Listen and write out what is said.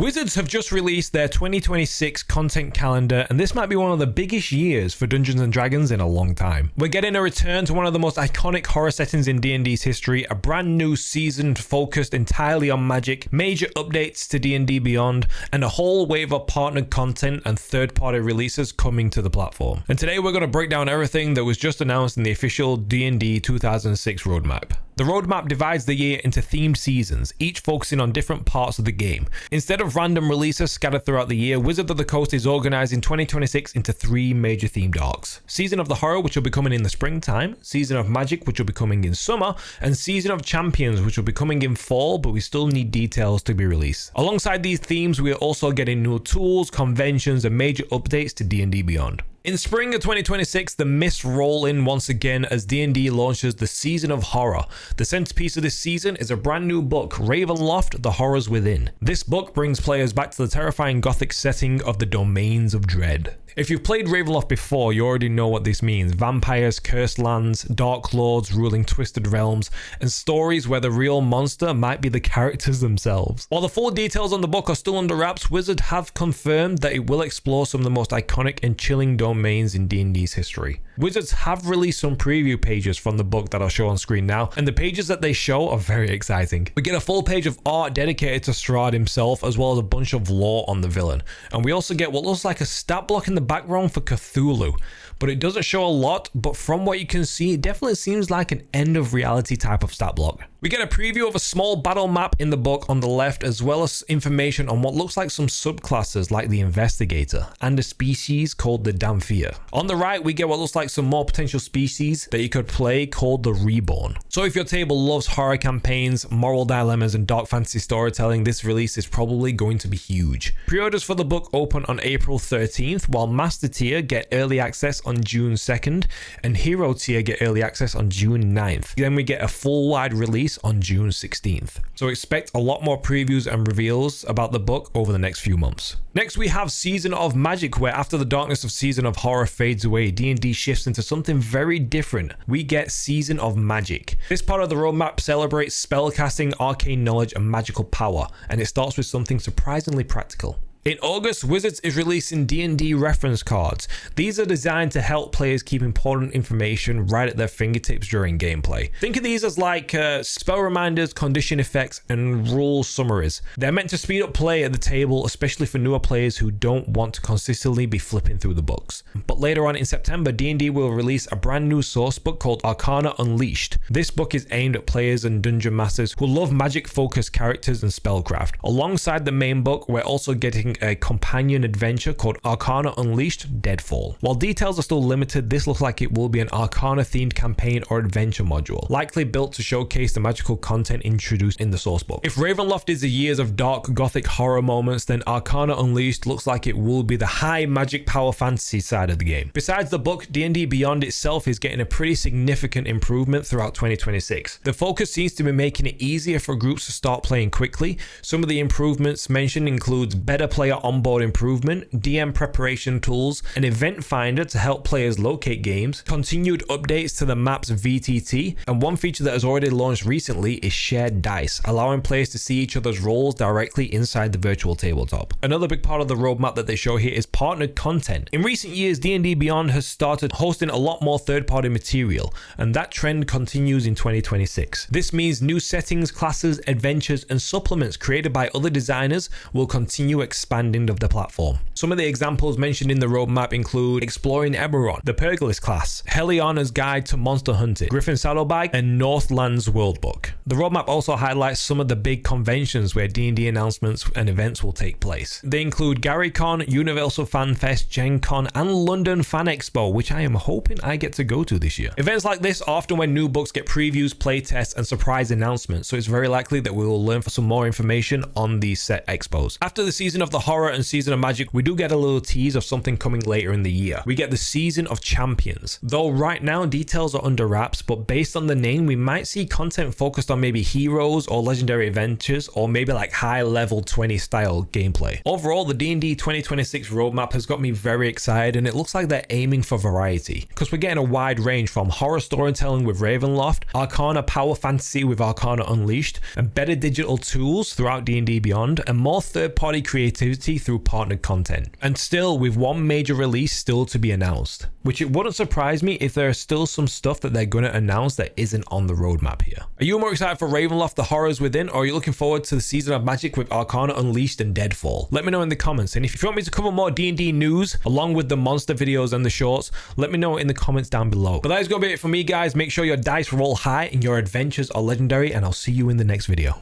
Wizards have just released their 2026 content calendar, and this might be one of the biggest years for Dungeons & Dragons in a long time. We're getting a return to one of the most iconic horror settings in D&D's history, a brand new season focused entirely on magic, major updates to D&D Beyond, and a whole wave of partnered content and third-party releases coming to the platform. And today we're going to break down everything that was just announced in the official D&D 2006 roadmap. The roadmap divides the year into themed seasons, each focusing on different parts of the game. Instead of random releases scattered throughout the year, Wizards of the Coast is organizing 2026 into 3 major themed arcs. Season of the Horror, which will be coming in the springtime, Season of Magic, which will be coming in summer, and Season of Champions, which will be coming in fall, but we still need details to be released. Alongside these themes, we are also getting new tools, conventions, and major updates to D&D Beyond. In spring of 2026, the mists roll in once again as D&D launches the Season of Horror. The centerpiece of this season is a brand new book, Ravenloft, The Horrors Within. This book brings players back to the terrifying gothic setting of the Domains of Dread. If you've played Ravenloft before, you already know what this means. Vampires, cursed lands, dark lords ruling twisted realms, and stories where the real monster might be the characters themselves. While the full details on the book are still under wraps, Wizards have confirmed that it will explore some of the most iconic and chilling domains in D&D's history. Wizards have released some preview pages from the book that I'll show on screen now, and the pages that they show are very exciting. We get a full page of art dedicated to Strahd himself, as well as a bunch of lore on the villain. And we also get what looks like a stat block in the background for Cthulhu, but it doesn't show a lot, but from what you can see, it definitely seems like an end of reality type of stat block. We get a preview of a small battle map in the book on the left, as well as information on what looks like some subclasses like the Investigator and a species called the Damphia. On the right, we get what looks like some more potential species that you could play called the Reborn. So if your table loves horror campaigns, moral dilemmas, and dark fantasy storytelling, this release is probably going to be huge. Pre-orders for the book open on April 13th, while Master Tier get early access on June 2nd, and Hero Tier get early access on June 9th. Then we get a full wide release on June 16th. So expect a lot more previews and reveals about the book over the next few months. Next, we have Season of Magic, where after the darkness of Season of Horror fades away, D&D shifts into something very different. We get Season of Magic. This part of the roadmap celebrates spellcasting, arcane knowledge, and magical power, and it starts with something surprisingly practical. In August, Wizards is releasing D&D reference cards. These are designed to help players keep important information right at their fingertips during gameplay. Think of these as like spell reminders, condition effects, and rule summaries. They're meant to speed up play at the table, especially for newer players who don't want to consistently be flipping through the books. But later on in September, D&D will release a brand new source book called Arcana Unleashed. This book is aimed at players and dungeon masters who love magic-focused characters and spellcraft. Alongside the main book, we're also getting a companion adventure called Arcana Unleashed Deadfall. While details are still limited, this looks like it will be an Arcana themed campaign or adventure module, likely built to showcase the magical content introduced in the sourcebook. If Ravenloft is the years of dark gothic horror moments, then Arcana Unleashed looks like it will be the high magic power fantasy side of the game. Besides the book, D&D Beyond itself is getting a pretty significant improvement throughout 2026. The focus seems to be making it easier for groups to start playing quickly. Some of the improvements mentioned includes better player onboard improvement, DM preparation tools, an event finder to help players locate games, continued updates to the map's VTT, and one feature that has already launched recently is shared dice, allowing players to see each other's rolls directly inside the virtual tabletop. Another big part of the roadmap that they show here is partnered content. In recent years, D&D Beyond has started hosting a lot more third-party material, and that trend continues in 2026. This means new settings, classes, adventures, and supplements created by other designers will continue expanding of the platform. Some of the examples mentioned in the roadmap include Exploring Eberron, the Pergolas class, Heliana's Guide to Monster Hunting, Griffin Saddlebag, and Northland's Worldbook. The roadmap also highlights some of the big conventions where D&D announcements and events will take place. They include GaryCon, Universal Fan Fest, Gen Con, and London Fan Expo, which I am hoping I get to go to this year. Events like this are often when new books get previews, playtests, and surprise announcements, so it's very likely that we will learn some more information on these set expos. After the Season of the Horror and Season of Magic, we do do get a little tease of something coming later in the year. We get the Season of Champions. Though right now details are under wraps, but based on the name, we might see content focused on maybe heroes or legendary adventures, or maybe like high level 20 style gameplay. Overall, the D&D 2026 roadmap has got me very excited, and it looks like they're aiming for variety, because we're getting a wide range from horror storytelling with Ravenloft, Arcana power fantasy with Arcana Unleashed, and better digital tools throughout D&D Beyond, and more third-party creativity through partnered content. And still, with one major release still to be announced, which it wouldn't surprise me if there is still some stuff that they're going to announce that isn't on the roadmap here. Are you more excited for Ravenloft, the horrors within, or are you looking forward to the Season of Magic with Arcana Unleashed and Deadfall? Let me know in the comments, and if you want me to cover more D&D news along with the monster videos and the shorts, let me know in the comments down below. But that is going to be it for me, guys. Make sure your dice roll high and your adventures are legendary, and I'll see you in the next video.